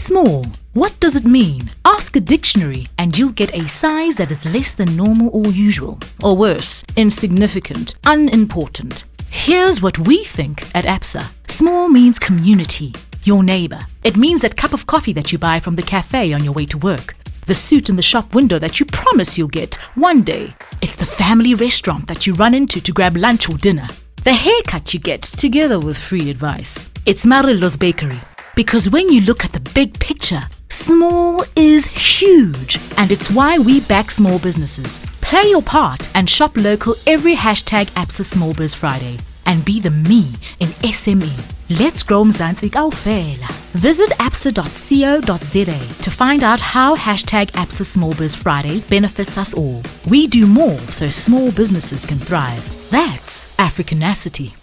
Small. What does it mean? Ask a dictionary and you'll get a size that is less than normal or usual. Or worse, insignificant, unimportant. Here's what we think at Absa. Small means community, your neighbor. It means that cup of coffee that you buy from the cafe on your way to work. The suit in the shop window that you promise you'll get one day. It's the family restaurant that you run into to grab lunch or dinner. The haircut you get together with free advice. It's Marilo's Bakery. Because when you look at the big picture, small is huge. And it's why we back small businesses. Play your part and shop local every hashtag Absa Small Biz Friday. And be the me in SME. Let's grow Mzansi kaofela. Visit absa.co.za to find out how hashtag Absa Small Biz Friday benefits us all. We do more so small businesses can thrive. That's Africanacity.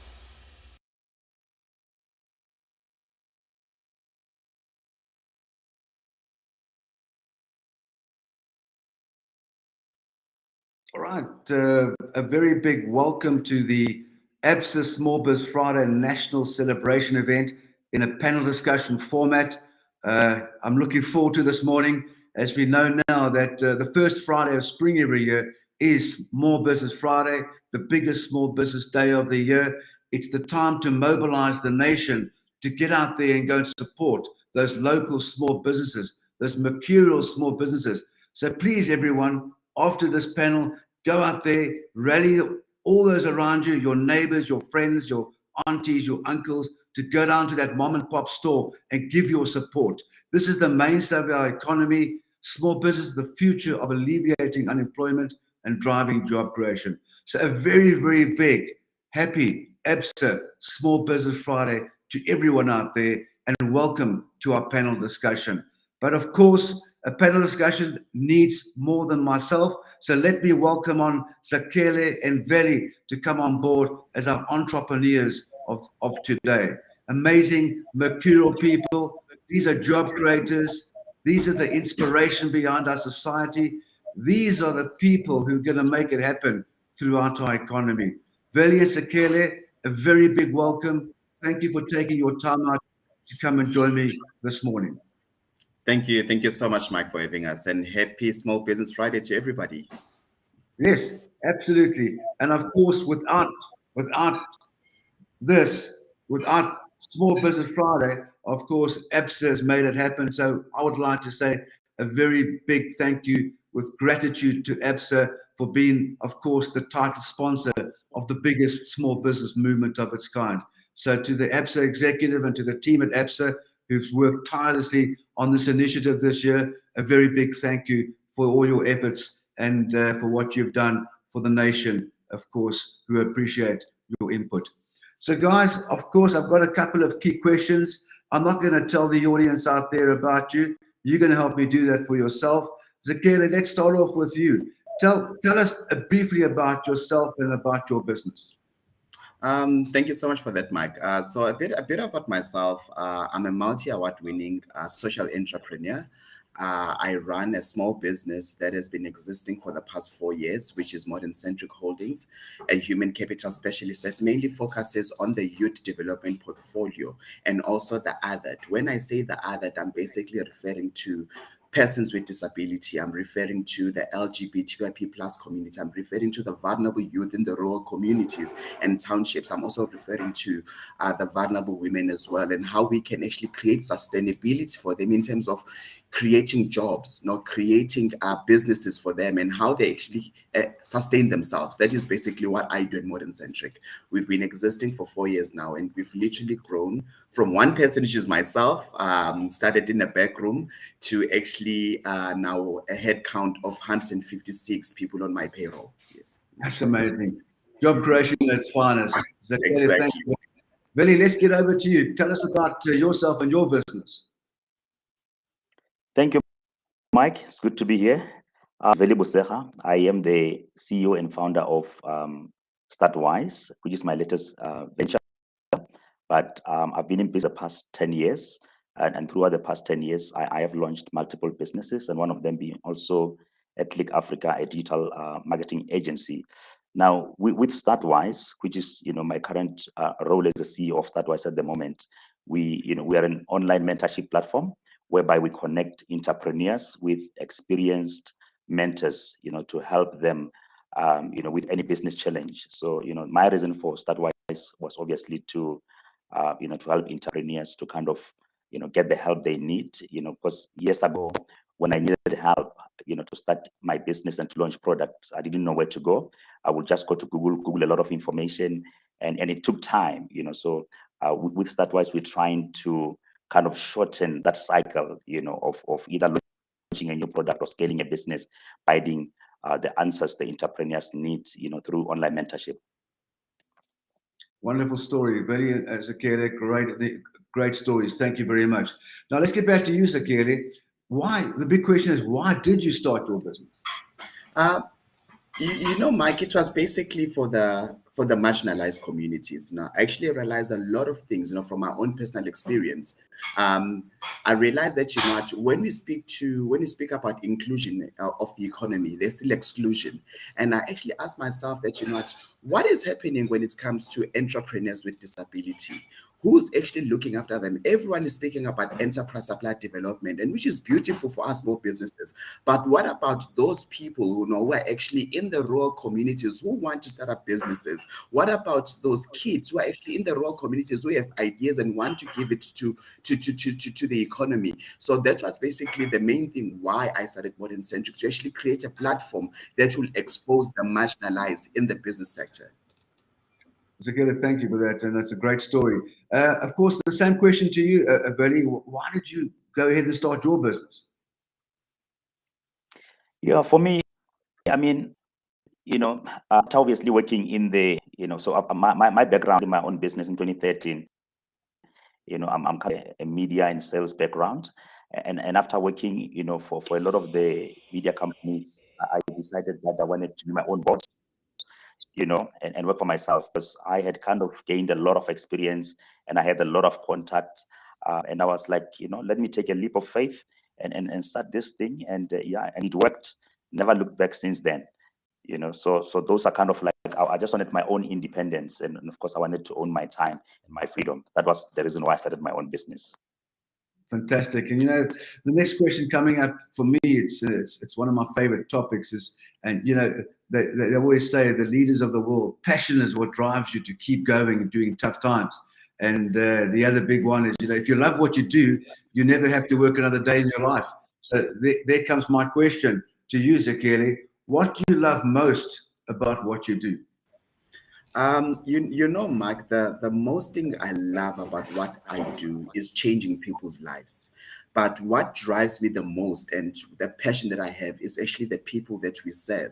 All right, a very big welcome to the Absa Small Biz Friday National Celebration event in a panel discussion format. I'm looking forward to this morning, as we know now that the first Friday of spring every year is Small Business Friday, the biggest small business day of the year. It's the time to mobilize the nation to get out there and go and support those local small businesses, those mercurial small businesses. So please, everyone, after this panel, go out there, rally all those around you, your neighbors, your friends, your aunties, your uncles, to go down to that mom and pop store and give your support. This is the mainstay of our economy. Small business is the future of alleviating unemployment and driving job creation. So a very, very big, happy Absa Small Business Friday to everyone out there, and welcome to our panel discussion. But of course, a panel discussion needs more than myself. So let me welcome on Zakhele and Velly to come on board as our entrepreneurs of today. Amazing mercurial people. These are job creators. These are the inspiration behind our society. These are the people who are going to make it happen throughout our economy. Velly and Zakhele, a very big welcome. Thank you for taking your time out to come and join me this morning. Thank you. Thank you so much, Mike, for having us, and happy Small Business Friday to everybody. Yes, absolutely. And of course, without Small Business Friday, of course, Absa has made it happen. So I would like to say a very big thank you with gratitude to Absa for being, of course, the title sponsor of the biggest small business movement of its kind. So to the Absa executive and to the team at Absa who've worked tirelessly on this initiative this year, a very big thank you for all your efforts and for what you've done for the nation, of course, who appreciate your input. So guys, of course, I've got a couple of key questions. I'm not going to tell the audience out there about you. You're going to help me do that for yourself. Zakhele, let's start off with you. Tell us briefly about yourself and about your business. Thank you so much for that, Mike. So a bit about myself. I'm a multi-award-winning social entrepreneur. I run a small business that has been existing for the past 4 years, which is modern Centric Holdings, a human capital specialist that mainly focuses on the youth development portfolio and also the othered. When I say the othered, I'm basically referring to persons with disability. I'm referring to the LGBTQIP plus community. I'm referring to the vulnerable youth in the rural communities and townships. I'm also referring to the vulnerable women as well, and how we can actually create sustainability for them in terms of creating jobs, not creating businesses for them, and how they actually sustain themselves. That is basically what I do at Modern Centric. We've been existing for 4 years now, and we've literally grown from one person, which is myself, started in a back room, to actually now a head count of 156 people on my payroll. Yes. That's amazing. Job creation at its finest. Exactly. Thank you. Velly, let's get over to you. Tell us about yourself and your business. Thank you, Mike. It's good to be here. Velly Bosega. I am the CEO and founder of Startwise, which is my latest venture. But I've been in business the past 10 years. And throughout the past 10 years, I have launched multiple businesses, and one of them being also at Click Africa, a digital marketing agency. Now, with Startwise, which is my current role as the CEO of Startwise at the moment, we are an online mentorship platform whereby we connect entrepreneurs with experienced mentors, to help them, with any business challenge. So, my reason for Startwise was obviously to help entrepreneurs to kind of, get the help they need, because years ago, when I needed help, to start my business and to launch products, I didn't know where to go. I would just go to Google a lot of information, and it took time, So with Startwise, we're trying to kind of shorten that cycle, of either launching a new product or scaling a business, providing the answers the entrepreneurs need, through online mentorship. Wonderful story. Very, Zakhele, great stories. Thank you very much. Now let's get back to you, Zakhele. Why? The big question is, why did you start your business? Mike, it was basically for the marginalized communities. Now, I actually realized a lot of things, from my own personal experience. I realized that when we speak about inclusion of the economy, there's still exclusion. And I actually asked myself that what is happening when it comes to entrepreneurs with disability? Who's actually looking after them? Everyone is speaking about enterprise supply development, and which is beautiful for us small businesses. But what about those people who are actually in the rural communities who want to start up businesses? What about those kids who are actually in the rural communities who have ideas and want to give it to the economy? So that was basically the main thing why I started Modern Centric, to actually create a platform that will expose the marginalized in the business sector. Zakhele, thank you for that, and that's a great story. Of course, the same question to you, Velly. Why did you go ahead and start your business? Yeah, for me, I mean, obviously working in the, so my background in my own business in 2013, I'm kind of a media and sales background. And after working, for a lot of the media companies, I decided that I wanted to be my own boss, and work for myself, because I had kind of gained a lot of experience and I had a lot of contacts. And I was like, let me take a leap of faith and start this thing. And and it worked. Never looked back since then. So those are kind of like, I just wanted my own independence, and of course I wanted to own my time and my freedom. That was the reason why I started my own business. Fantastic. And the next question coming up for me, it's one of my favorite topics and they always say the leaders of the world, passion is what drives you to keep going and doing tough times. And the other big one is, if you love what you do, you never have to work another day in your life. So there comes my question to you, Zakhele. What do you love most about what you do? Mike, the most thing I love about what I do is changing people's lives. But what drives me the most and the passion that I have is actually the people that we serve.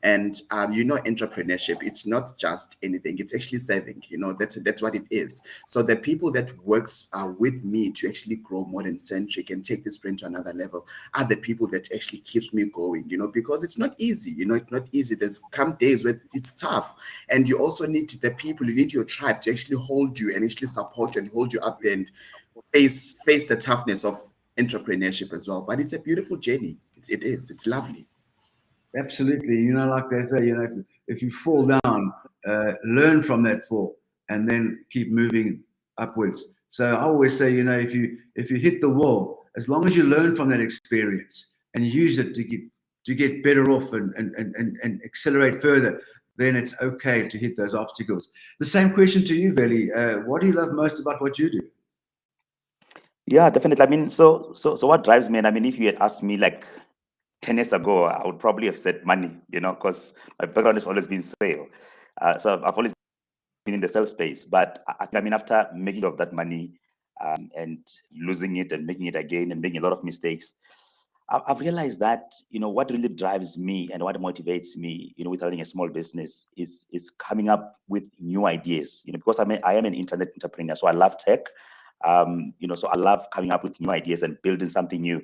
And entrepreneurship, it's not just anything, it's actually serving, that's what it is. So the people that works with me to actually grow Modern Centric and take this brand to another level are the people that actually keeps me going, because it's not easy, it's not easy. There's come days where it's tough, and you also need the people, you need your tribe to actually hold you and actually support you and hold you up and face the toughness of entrepreneurship as well. But it's a beautiful journey. It's lovely. Absolutely. Like they say, if you fall down, learn from that fall and then keep moving upwards. So I always say, if you hit the wall, as long as you learn from that experience and use it to get better off and accelerate further, then it's okay to hit those obstacles. The same question to you, Velly. What do you love most about what you do? Yeah, definitely. I mean, so what drives me? And I mean, if you had asked me like 10 years ago, I would probably have said money, because my background has always been sale. So I've always been in the sales space. But I mean, after making of that money and losing it and making it again and making a lot of mistakes, I've realized that, what really drives me and what motivates me, with running a small business is coming up with new ideas, because I am an internet entrepreneur. So I love tech. So I love coming up with new ideas and building something new.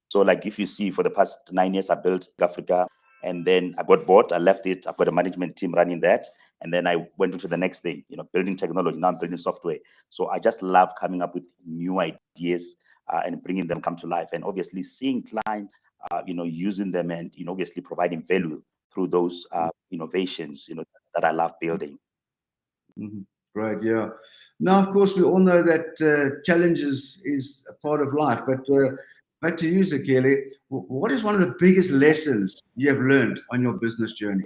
So like if you see, for the past 9 years, I built Africa, and then I got bored, I left it. I've got a management team running that. And then I went into the next thing, building technology. Now I'm building software. So I just love coming up with new ideas and bringing them come to life. And obviously seeing clients, using them and, obviously providing value through those innovations, that I love building. Mm-hmm. Great, yeah. Now, of course, we all know that challenges is a part of life, but back to you, Zakhele. What is one of the biggest lessons you have learned on your business journey?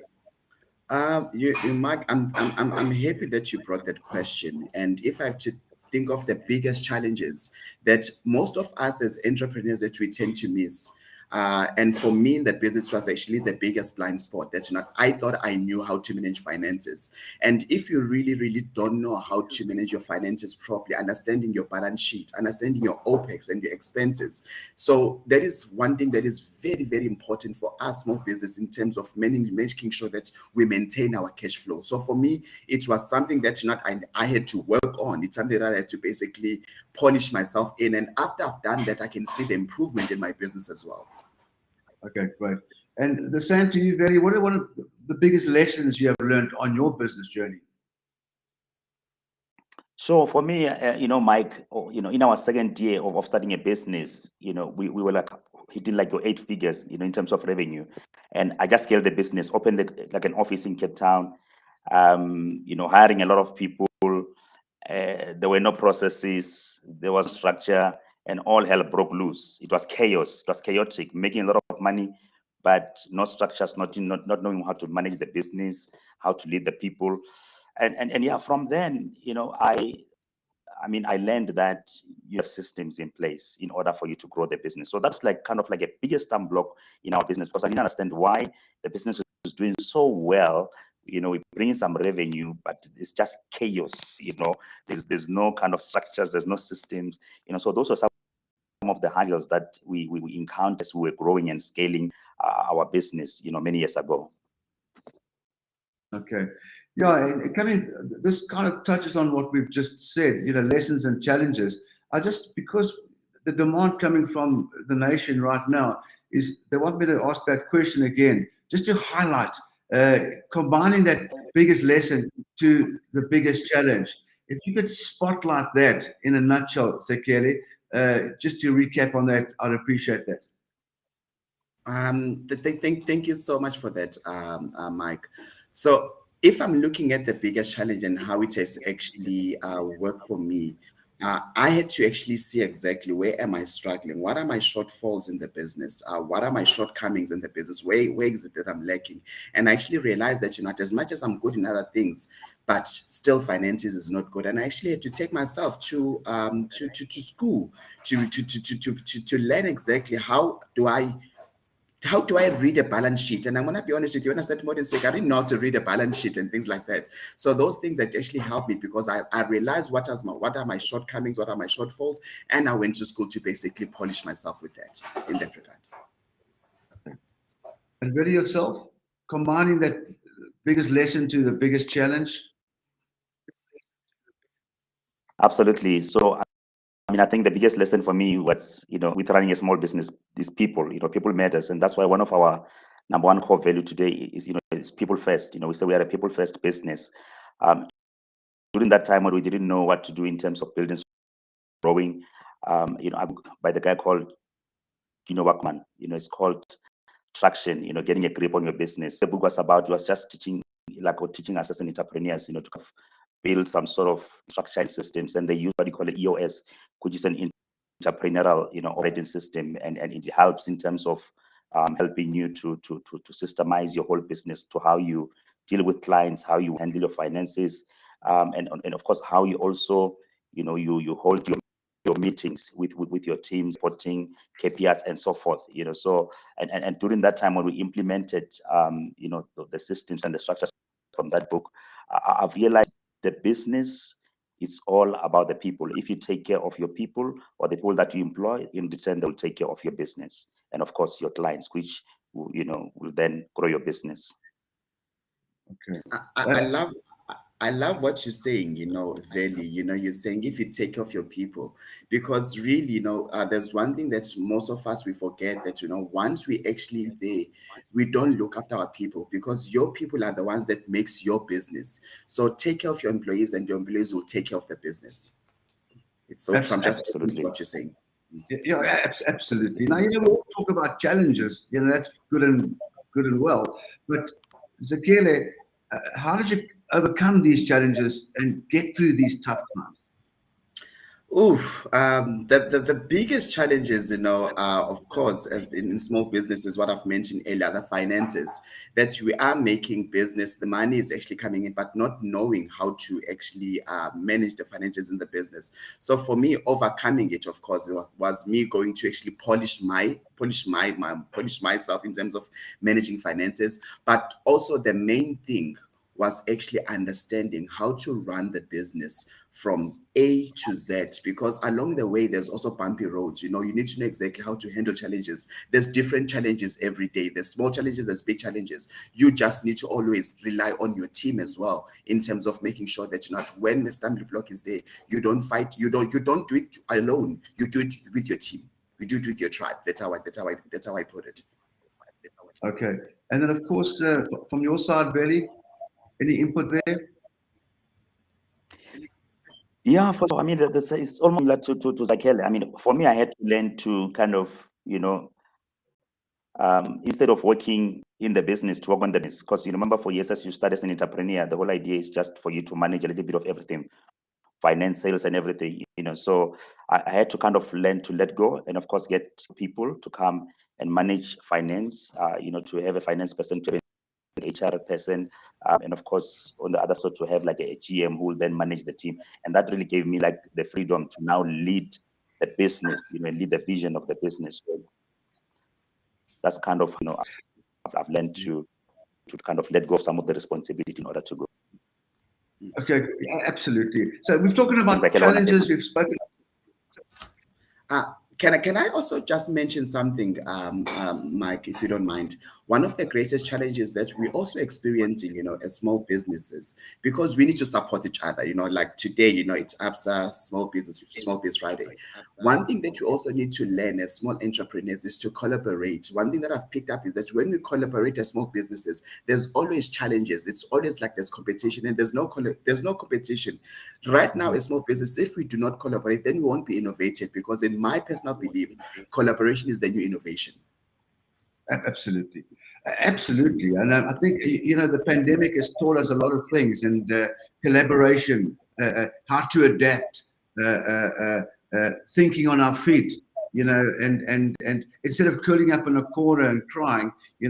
Mike, I'm happy that you brought that question. And if I have to think of the biggest challenges that most of us as entrepreneurs that we tend to miss, and for me, the business was actually the biggest blind spot. That's not, I thought I knew how to manage finances. And if you really, really don't know how to manage your finances properly, understanding your balance sheet, understanding your OPEX and your expenses. So that is one thing that is very, very important for us small business in terms of making sure that we maintain our cash flow. So for me, it was something that I had to work on. It's something that I had to basically polish myself in. And after I've done that, I can see the improvement in my business as well. Okay, great. And the same to you, Velly. What are one of the biggest lessons you have learned on your business journey? So for me, Mike, in our second year of starting a business, we were like hitting like your 8 figures, in terms of revenue. And I just scaled the business, opened like an office in Cape Town, hiring a lot of people. There were no processes, there was structure, and all hell broke loose. It was chaos, it was chaotic, making a lot of money, but no structures, not knowing how to manage the business, how to lead the people. And yeah, from then, I learned that you have systems in place in order for you to grow the business. So that's like kind of like a biggest stumbling block in our business, because I didn't understand why the business is doing so well. We bring in some revenue, but it's just chaos. There's no kind of structures, there's no systems. So those are some of the hurdles that we encountered as we were growing and scaling our business, many years ago. Okay. Yeah, and this kind of touches on what we've just said, lessons and challenges. Because the demand coming from the nation right now is they want me to ask that question again, just to highlight, combining that biggest lesson to the biggest challenge. If you could spotlight that in a nutshell, Zakhele, just to recap on that, I'd appreciate that. Thank you so much for that, Mike. So if I'm looking at the biggest challenge and how it has actually worked for me, I had to actually see exactly where am I struggling? What are my shortfalls in the business? What are my shortcomings in the business? Where is it that I'm lacking? And I actually realized that, as much as I'm good in other things, but still finances is not good. And I actually had to take myself to school to learn exactly how do I read a balance sheet? And I'm going to be honest with you, when I started more than saying, I didn't know how to read a balance sheet and things like that. So those things that actually helped me, because I realized what are my shortcomings, what are my shortfalls, and I went to school to basically polish myself with that in that regard. And really yourself, combining that biggest lesson to the biggest challenge? Absolutely. So I think the biggest lesson for me was, with running a small business, these people, people matters. And that's why one of our number one core value today is, is people first. We say we are a people first business. During that time when we didn't know what to do in terms of building, growing, by the guy called Wackman, it's called Traction, getting a grip on your business. The book was just teaching us as an entrepreneurs, to build some sort of structured systems, and they use what you call it EOS, which is an entrepreneurial, operating system, and it helps in terms of helping you to systemize your whole business, to how you deal with clients, how you handle your finances, and of course how you also, you hold your meetings with your teams, reporting KPIs and so forth. So and during that time when we implemented, the systems and the structures from that book, I've realized the business is all about the people. If you take care of your people or the people that you employ, in return, they'll take care of your business. And of course, your clients, which, will then grow your business. Okay. I love what you're saying, Velly. You're saying if you take care of your people, because really, there's one thing that most of us, we forget that, once we actually there, we don't look after our people, because your people are the ones that makes your business. So take care of your employees, and your employees will take care of the business. It's so true. I'm just absolutely what you're saying. Yeah, absolutely. Now, we all talk about challenges. That's good and well. But Zakhele, how did you overcome these challenges and get through these tough times? The biggest challenges, of course, as in small businesses, what I've mentioned earlier, the finances, that we are making business, the money is actually coming in, but not knowing how to actually manage the finances in the business. So for me, overcoming it, of course, was me going to actually polish myself in terms of managing finances, but also the main thing was actually understanding how to run the business from A to Z, because along the way, there's also bumpy roads. You need to know exactly how to handle challenges. There's different challenges every day. There's small challenges, there's big challenges. You just need to always rely on your team as well, in terms of making sure that when the stumbling block is there, you don't fight, you don't do it alone. You do it with your team. You do it with your tribe. That's how I put it. Okay. And then, of course, from your side, Velly, any input there? Yeah, I mean, it's almost similar to Zakhele. I mean, for me, I had to learn to kind of, instead of working in the business, to work on the business. Because you remember, for years, as you start as an entrepreneur, the whole idea is just for you to manage a little bit of everything, finance, sales, and everything. So I had to kind of learn to let go, and of course, get people to come and manage finance. To have a finance person, to have an HR person, and of course, on the other side, to have like a GM who will then manage the team. And that really gave me like the freedom to now lead the business, lead the vision of the business. So that's kind of, I've learned to kind of let go of some of the responsibility in order to go. Okay, absolutely. So we've talking about challenges, we've spoken. Can I also just mention something, Mike, if you don't mind? One of the greatest challenges that we also experiencing, as small businesses, because we need to support each other. Like today, it's Absa Small Business Friday. One thing that you also need to learn as small entrepreneurs is to collaborate. One thing that I've picked up is that when we collaborate as small businesses, there's always challenges. It's always like there's competition, and there's no competition. Right now, as small business, if we do not collaborate, then we won't be innovative, because in my personal belief, collaboration is the new innovation. Absolutely. And I think, the pandemic has taught us a lot of things, and collaboration, how to adapt, thinking on our feet, and instead of curling up in a corner and crying, be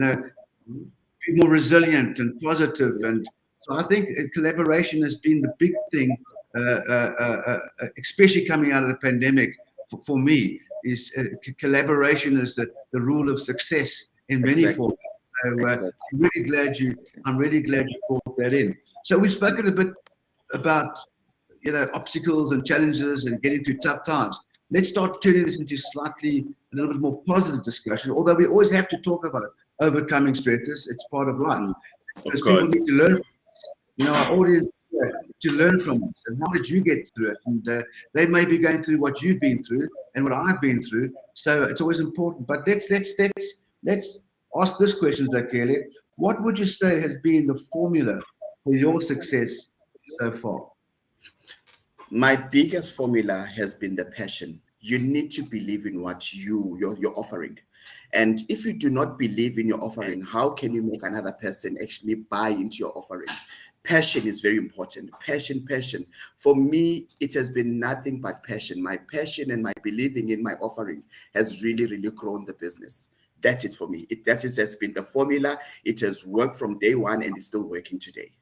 more resilient and positive. And so I think collaboration has been the big thing, especially coming out of the pandemic. For me, is collaboration is the rule of success in many forms. So I'm really glad you brought that in. So we've spoken a bit about obstacles and challenges and getting through tough times. Let's start turning this into a little bit more positive discussion. Although we always have to talk about overcoming stresses, it's part of life. Because people need to learn. Our audience to learn from us. And how did you get through it? And they may be going through what you've been through and what I've been through. So it's always important. But let's ask this question, Zakhele. What would you say has been the formula for your success so far? My biggest formula has been the passion. You need to believe in what you're offering. And if you do not believe in your offering, how can you make another person actually buy into your offering? Passion is very important. Passion. For me, it has been nothing but passion. My passion and my believing in my offering has really, really grown the business. That's it for me. That has been the formula. It has worked from day one, and it's still working today.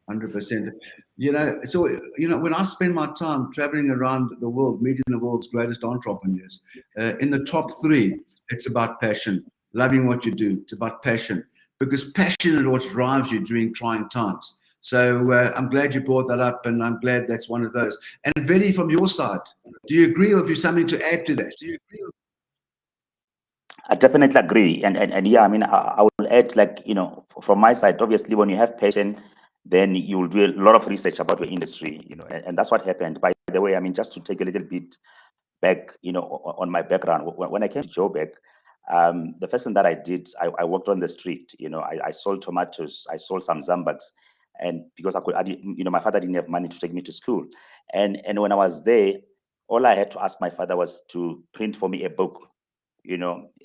100%. When I spend my time traveling around the world, meeting the world's greatest entrepreneurs, in the top 3, it's about passion, loving what you do. It's about passion, because passion is what drives you during trying times. So I'm glad you brought that up, and I'm glad that's one of those. And Velly, from your side, do you agree, or have you something to add to that? I definitely agree. And yeah, I mean, I will add, from my side, obviously, when you have passion, then you will do a lot of research about your industry, and that's what happened. By the way, I mean, just to take a little bit back, on my background, when I came to Joburg, the first thing that I did, I worked on the street. I sold tomatoes, I sold some zambaks, and because my father didn't have money to take me to school, and when I was there, all I had to ask my father was to print for me a book,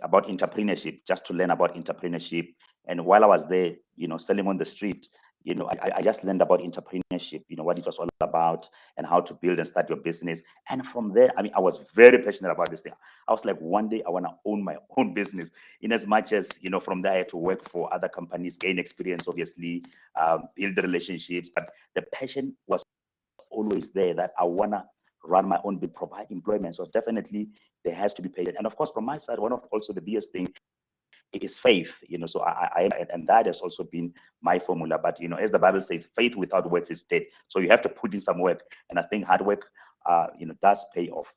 about entrepreneurship, just to learn about entrepreneurship. And while I was there, selling on the street, I just learned about entrepreneurship, what it was all about and how to build and start your business. And from there, I was very passionate about this thing. I was like, one day I want to own my own business, in as much as, from there I had to work for other companies, gain experience, obviously, build the relationships. But the passion was always there that I want to run my own, provide employment. So definitely there has to be patient. And of course, from my side, one of also the biggest thing, it is faith, so and that has also been my formula. But as the Bible says, faith without works is dead. So you have to put in some work, and I think hard work, does pay off.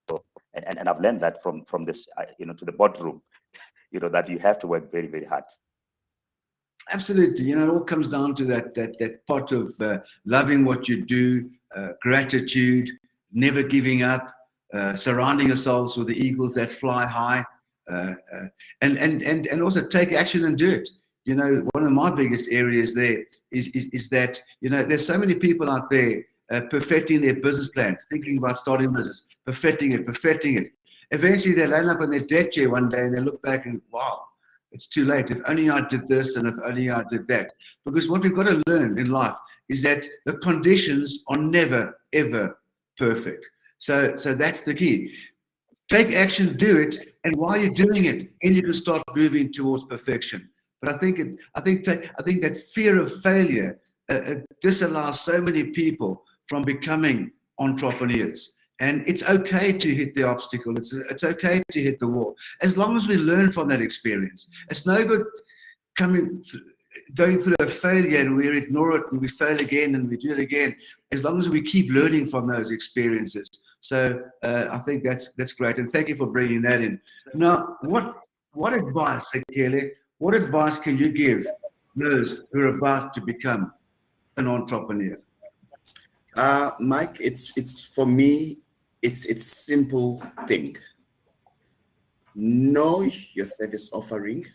So and I've learned that from this, to the boardroom, that you have to work very, very hard. Absolutely. It all comes down to that part of loving what you do, gratitude, never giving up, surrounding yourselves with the eagles that fly high. And also take action and do it. One of my biggest areas there is that there's so many people out there perfecting their business plan, thinking about starting a business, perfecting it. Eventually they land up on their deck chair one day and they look back and wow, it's too late. If only I did this and if only I did that. Because what we've got to learn in life is that the conditions are never ever perfect. So that's the key. Take action, do it, and while you're doing it, then you can start moving towards perfection. But I think that fear of failure disallows so many people from becoming entrepreneurs. And it's okay to hit the obstacle. It's okay to hit the wall, as long as we learn from that experience. It's no good going through a failure and we ignore it and we fail again and we do it again, as long as we keep learning from those experiences. So I think that's great, and thank you for bringing that in. Now, what advice, Zakhele, what advice can you give those who are about to become an entrepreneur? Mike, it's for me, it's simple thing. Know your service offering,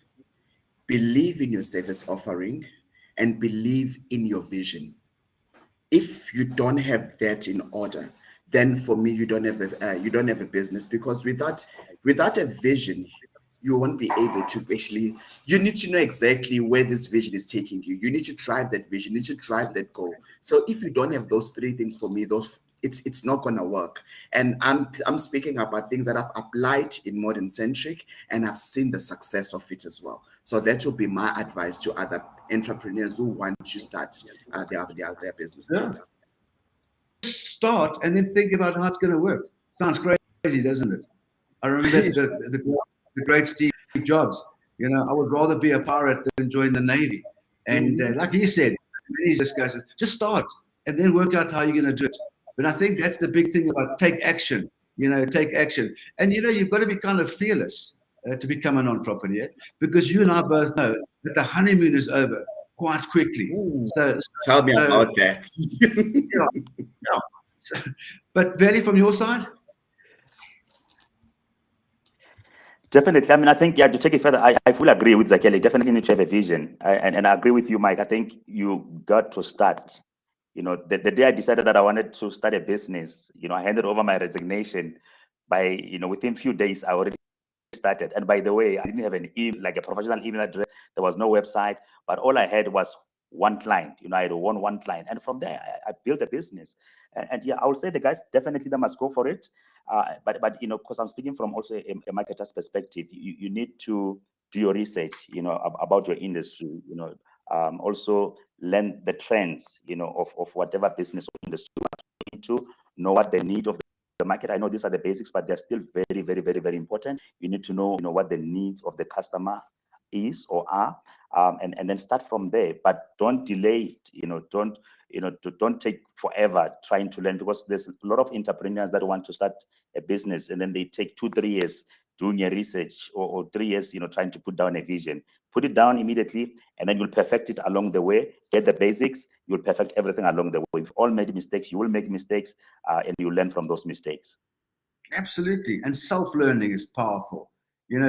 believe in your service offering, and believe in your vision. If you don't have that in order, then for me you don't have a business, because without a vision, you won't be able to actually. You need to know exactly where this vision is taking you. You need to drive that vision. You need to drive that goal. So if you don't have those three things, for me, it's not gonna work. And I'm speaking about things that I've applied in modern Centric, and I've seen the success of it as well. So that will be my advice to other entrepreneurs who want to start their businesses. Yeah. Start and then think about how it's going to work. Sounds crazy, doesn't it? I remember the great Steve Jobs. I would rather be a pirate than join the Navy. And like he said, he discusses, just start and then work out how you're going to do it. But I think that's the big thing about take action. Take action. And you've got to be kind of fearless to become an entrepreneur, because you and I both know that the honeymoon is over quite quickly. So tell me about that. Yeah. But Velly, from your side? Definitely. I think, to take it further, I fully agree with Zakhele. Definitely need to have a vision. And I agree with you, Mike. I think you got to start. The day I decided that I wanted to start a business, I handed over my resignation. By, within a few days, I already started. And by the way, I didn't have an email, like a professional email address. There was no website, but all I had was one client. I had one client. And from there, I built a business. And yeah, I would say the guys definitely they must go for it. But because I'm speaking from also a marketer's perspective, you need to do your research, about your industry, also learn the trends, of whatever business or industry you want to know what the need of the market. I know these are the basics, but they're still very, very, very, very important. You need to know, what the needs of the customer is or are, and then start from there. But don't delay it. Don't take forever trying to learn, because there's a lot of entrepreneurs that want to start a business and then they take 2-3 years doing your research, or 3 years, trying to put down a vision. Put it down immediately, and then you'll perfect it along the way. Get the basics, you'll perfect everything along the way. We've all made mistakes. You will make mistakes, and you learn from those mistakes. Absolutely. And self-learning is powerful.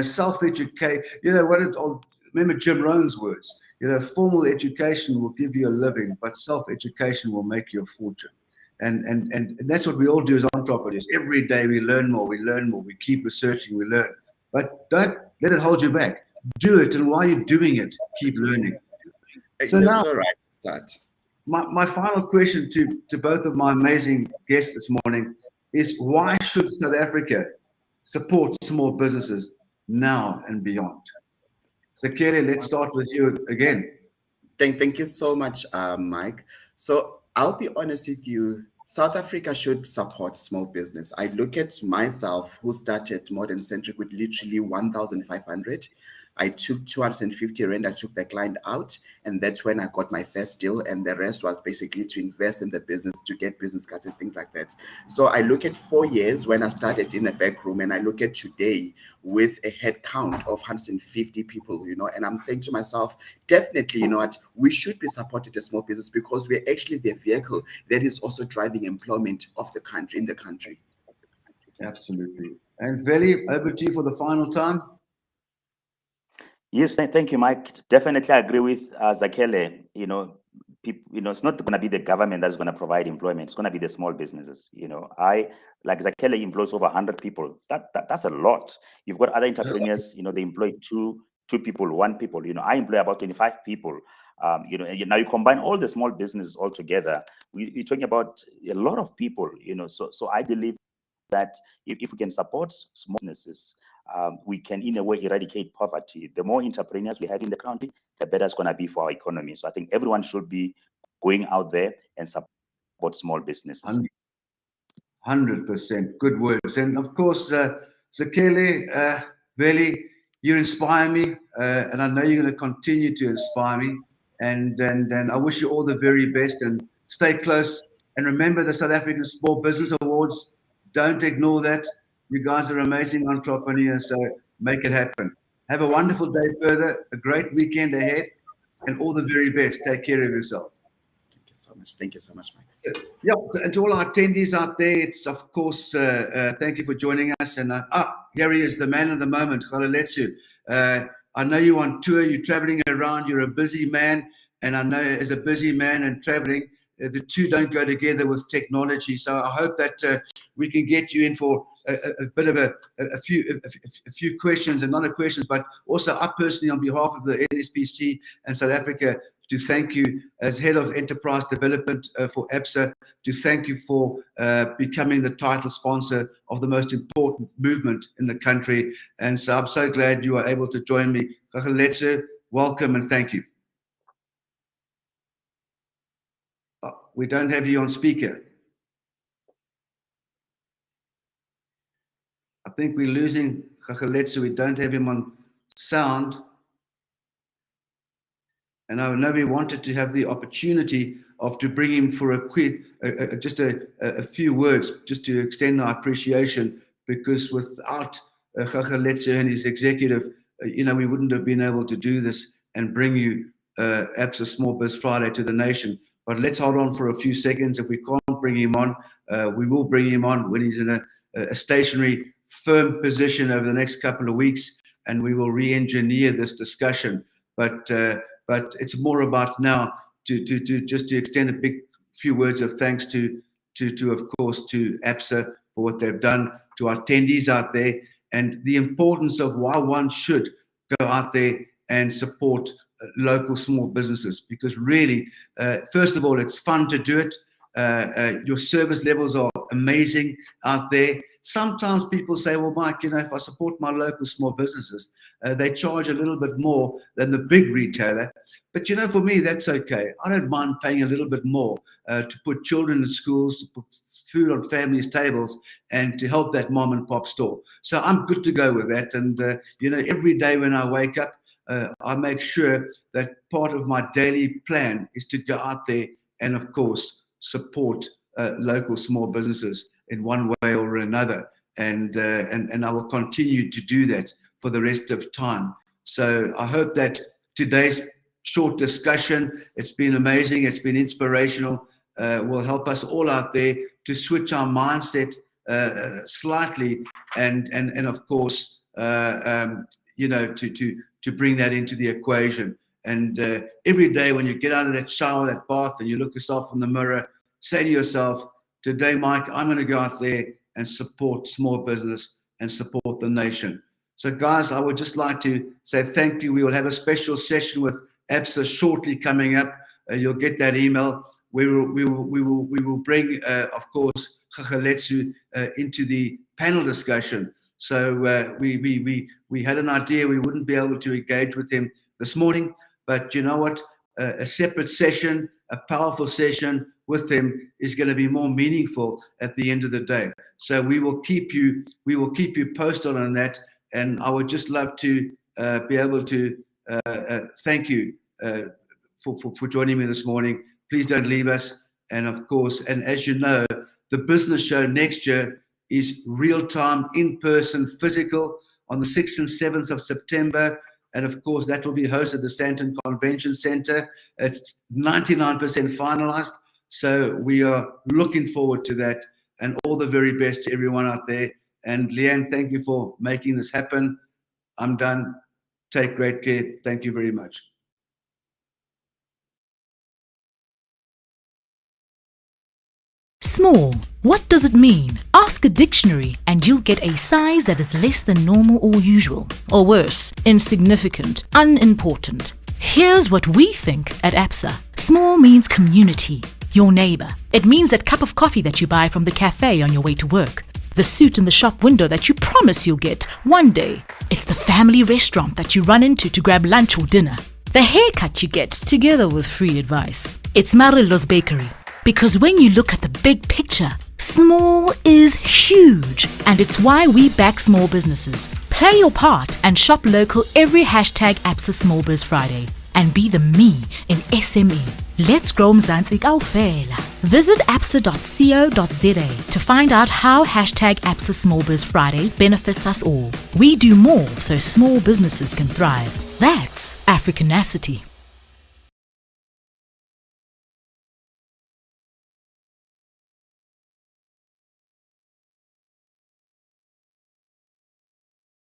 Self-educate. Remember Jim Rohn's words. Formal education will give you a living, but self-education will make you a fortune. And that's what we all do as entrepreneurs. Every day we learn more, we keep researching, we learn. But don't let it hold you back. Do it, and while you're doing it, keep learning. So now, right. Start. My final question to both of my amazing guests this morning is, why should South Africa support small businesses now and beyond? Zakhele, let's start with you again. Thank you so much, Mike. So I'll be honest with you. South Africa should support small business. I look at myself, who started Modern Centric with literally 1,500. I took 250 rand. I took the client out, and that's when I got my first deal. And the rest was basically to invest in the business, to get business cards and things like that. So I look at 4 years when I started in a back room, and I look at today with a head count of 150 people, and I'm saying to myself, definitely, what, we should be supporting the small business because we're actually the vehicle that is also driving employment of the country, in the country. Absolutely. And Velly, over to you for the final time. Yes, thank you, Mike. Definitely agree with Zakhele. People, it's not going to be the government that's going to provide employment. It's going to be the small businesses. I, like Zakhele, employs over 100 people. That's a lot. You've got other entrepreneurs. They employ two people, one people. I employ about 25 people. Now you combine all the small businesses all together. We're talking about a lot of people. So I believe that if we can support small businesses, we can, in a way, eradicate poverty. The more entrepreneurs we have in the country, the better it's going to be for our economy. So I think everyone should be going out there and support small businesses. 100%. Good words. And of course, Zakhele, Velly, you inspire me, and I know you're going to continue to inspire me. And I wish you all the very best, and stay close. And remember the South African Small Business Awards. Don't ignore that. You guys are amazing entrepreneurs, so make it happen. Have a wonderful day further, a great weekend ahead, and all the very best. Take care of yourselves. Thank you so much. Thank you so much, Mike. Yeah, and to all our attendees out there, it's of course, thank you for joining us. And here he is, the man of the moment, Kgalaletso. I know you're on tour, you're traveling around, you're a busy man. And I know as a busy man and traveling, the two don't go together with technology. So I hope that we can get you in for a bit of a few questions, and not a questions, but also I personally, on behalf of the NSBC and South Africa, to thank you as head of enterprise development for Absa, to thank you for becoming the title sponsor of the most important movement in the country. And so I'm so glad you are able to join me. Kgalaletso, welcome and thank you. We don't have you on speaker. I think we're losing Kgalaletso. We don't have him on sound. And I know we wanted to have the opportunity of to bring him for just a few words, just to extend our appreciation, because without Kgalaletso and his executive, we wouldn't have been able to do this and bring you Absa Small Biz Friday to the nation. But let's hold on for a few seconds. If we can't bring him on, we will bring him on when he's in a stationary, firm position over the next couple of weeks, and we will re-engineer this discussion. But it's more about now to just to extend a big few words of thanks to of course to Absa for what they've done, to our attendees out there, and the importance of why one should go out there and support local small businesses, because really, first of all, it's fun to do it. Your service levels are amazing out there. Sometimes people say, well, Mike, if I support my local small businesses, they charge a little bit more than the big retailer. But, for me, that's okay. I don't mind paying a little bit more to put children in schools, to put food on families' tables, and to help that mom and pop store. So I'm good to go with that. And, every day when I wake up, I make sure that part of my daily plan is to go out there and, of course, support local small businesses in one way or another. And I will continue to do that for the rest of time. So I hope that today's short discussion, it's been amazing, it's been inspirational, will help us all out there to switch our mindset slightly and of course, to bring that into the equation. And every day when you get out of that shower, that bath, and you look yourself in the mirror, say to yourself, today, Mike, I'm going to go out there and support small business and support the nation. So guys, I would just like to say thank you. We will have a special session with Absa shortly coming up you'll get that email. We will bring, of course, Kgalaletso into the panel discussion. So we had an idea we wouldn't be able to engage with him this morning, but you know what? A separate session, a powerful session with him is going to be more meaningful at the end of the day. So we will keep you posted on that, and I would just love to be able to thank you for joining me this morning. Please don't leave us. And of course, and as you know, the business show next year is real-time, in-person, physical on the 6th and 7th of September. And of course, that will be hosted at the Sandton Convention Center. It's 99% finalized. So we are looking forward to that, and all the very best to everyone out there. And Leanne, thank you for making this happen. I'm done. Take great care. Thank you very much. Small. What does it mean? Ask a dictionary and you'll get a size that is less than normal or usual. Or worse, insignificant, unimportant. Here's what we think at Absa. Small means community, your neighbor. It means that cup of coffee that you buy from the cafe on your way to work. The suit in the shop window that you promise you'll get one day. It's the family restaurant that you run into to grab lunch or dinner. The haircut you get together with free advice. It's Marilo's Bakery. Because when you look at the big picture, small is huge. And it's why we back small businesses. Play your part and shop local every hashtag Absa Small Biz Friday. And be the me in SME. Let's grow Mzansi kaofela. Visit absa.co.za to find out how hashtag Absa Small Biz Friday benefits us all. We do more so small businesses can thrive. That's Africanacity.